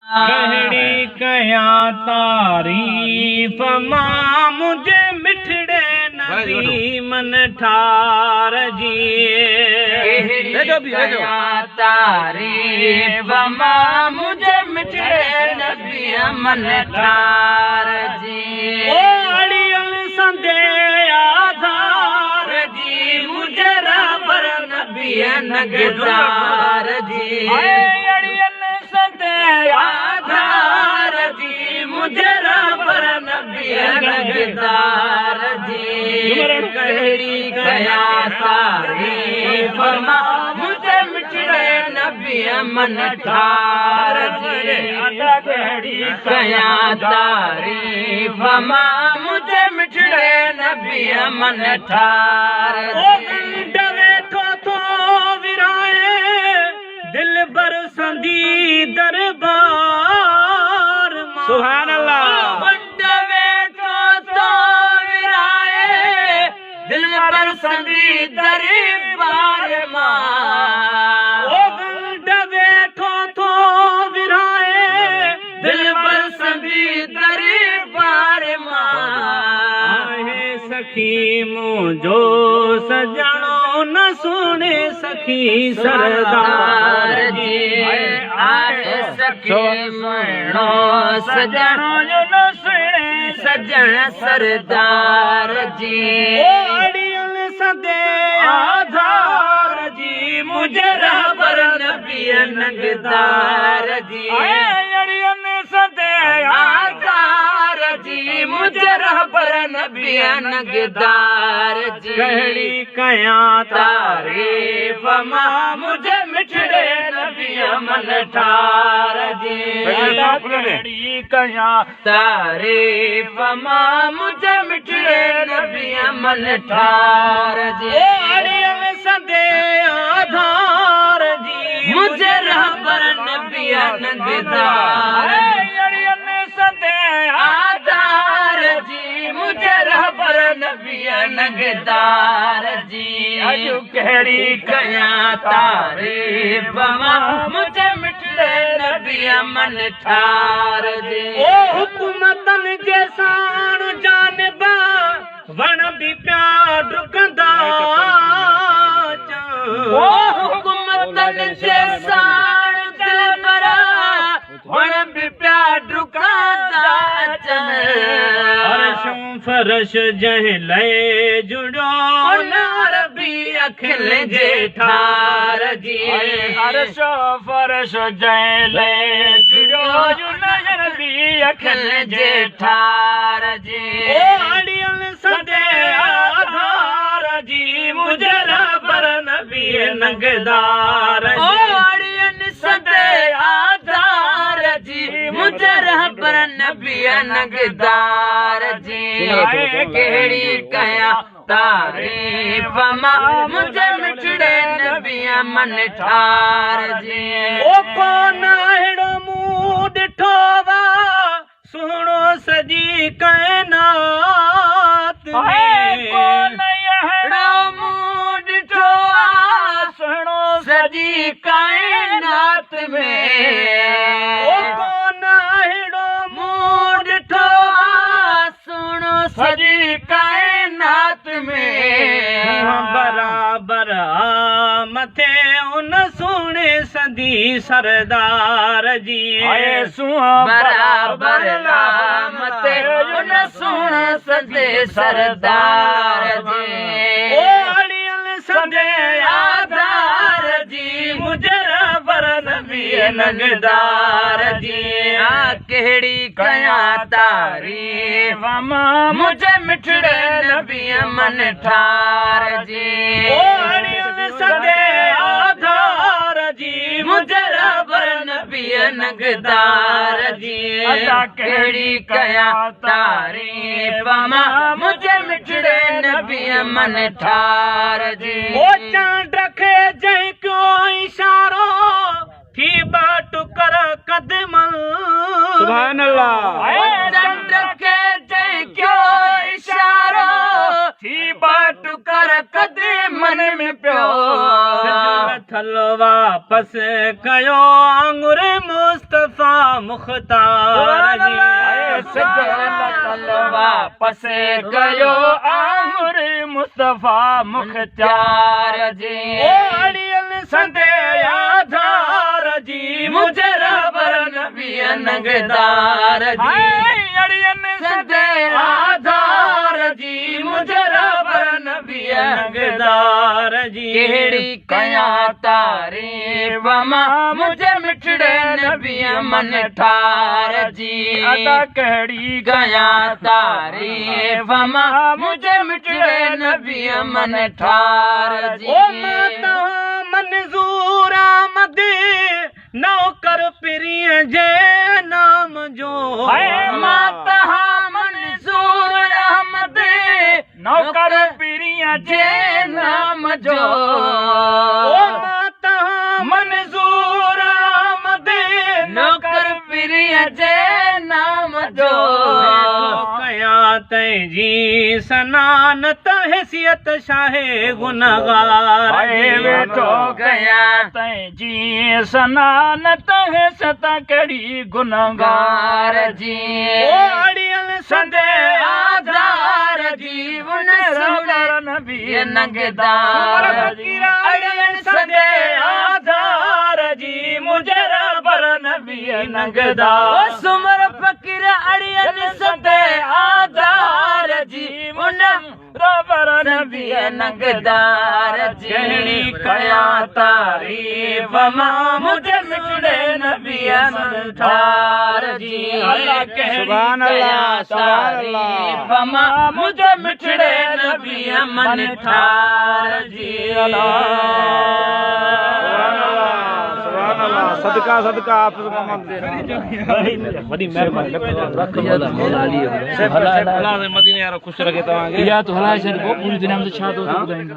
कहड़ी कया तारीफ मां मुझे मिठड़े नबी मन ठार जी। कया तारीफ मां मुझे मिठड़े नबी मन ठार जी। अड़ियल संदे आधार जी मुझे रबर नबी नगदार जी। अड़ियल संदे आधार जी मुझे रबर नबी नगदार जी। कहड़ी कया तारीफ मां मुझे मिठड़े नबी मन ठार जी। कहड़ी कया तारीफ मां मुझे मिठड़े नबी मन ठार जी। वेठो थो विराए दिल बरसंदी दरबार। सुभान अल्लाह। वेठो थो विराए दिल बरसंदी दरबार वेठो थो विराए दिल बरसंदी दरबार सखी मुझो सजानो न सुने सखी सरदार जी। आए सखी सुनो सजनो न सुने सजन सरदार जी। अड़ियल सदे आधार जी मुझे रबर नबी नगदार जी। अड़ियल सदे आधार जी मुझे रबर नबी नगदार जी। कहड़ी कया तारीफ मां मुझे मिठड़े नबी मन ठार जी। कहड़ी कया तारीफ मां मुझे मिठड़े नबी मन ठार जी। अड़ियल सदे आधार जी मुझे रबर नबी नगदार। अड़ियल सदे आधार जी मुझे रबर नबी नगदार जी। अजू कहड़ी कया तारीफ मां मुझे मिठड़े नबी मन ठार जी। हुकूमतन जे साण जानबा वण बि प्या डुकंदा। हुकूमतन जे साण दिलबरा वण बि प्या डुकंदा। फरशों फरश जंहिं लए जुड़ो अरबी अखिल जे ठार जी। अर्श फरश जंहिं लए जुड़ो अरबी अखिल जे ठार जी। अड़ियल सदे आधार जी मुझे रबर नबी नगदार जी। अड़ियल सदे आधार जी मुझे रबर नबी नगदार जी। कहड़ी कया तारीफ मां मुझे मिठड़े नबी मन ठार जी। कोन अहिड़ो मूं ॾिठो वा सुहिणो सजी काइनात में। कोन अहिड़ो मूं ॾिठो सुहिणो सजी काइनात में। कोन अहिड़ो मूं ॾिठो सुहिणो सजी काइनात में। बराबर आ मथे उन सुहिणे सदी सरदार जी। बराबर मथे उन सुहिणे सदी सरदार जी। अड़ियल सदे आधार जी मुझे रबर नबी नगदार जी। कहड़ी कया तारीफ मां मुझे मिठड़े नबी मन ठार जी। अड़ियल सदे आधार जी मुझे रबर नबी नगदार जी। कहड़ी कया तारीफ मां मुझे मिठड़े नबी मन ठार जी। चांद रखे जंहिं क्यों इशारो थी बाट कर कदमल। सुभान अल्लाह। चांद रखे जंहिं क्यों इशारो थी बाट कर कदमन में पियो। थल वापस कयो आंगुर मुस्तफा मुख्तार जी वापस गयो आंगुर मुस्तफा मुख्तार जी अड़ियल संदे आधार जी मुझे रबर नबी नगदार जी अड़ियन संदे आधार जी मुझे रबर नबी नगदार जी केड़ी कया तारीफ मां मुझे मिठड़े नबी मन ठार जी अदा केड़ी कया तारीफ मां मुझे मिठड़े नबी मन ठार जी ओ माता मंजूर आमद नौकर प्रिय जे नाम जो माता मंजूर अहमद नौकर प्रिय जे नाम जो ओ माता मंजूर आमद नौकर प्रिय जे नाम जो कया तै जी सनानत हैसियत शाहे गुनगार वेठो गया तै जी सनानत है सता कड़ी गुनगार जी अड़ियल संदे आधार जीवन सबर नबी नगदार अड़ियल संदे आधार जी मुझे रबर नबी नगदार सुमर फकीर अड़ियन संदे आधार जीवन रबर नबी नगदार जी कया तारीफ मां मुझे मिठड़े नबी ठार जी सुभान अल्लाह, सुभान अल्लाह। तारीफ मां मुझे मिठड़े नबी मन ठार जी सुभान अल्लाह। सदका सदका आप मोहम्मद बड़ी मेहरबानी मदीने यारो खुश रखे तव्हांखे या तो हलाए छॾिबो पूरी दुनिया में छा थो ॿुधाईंदो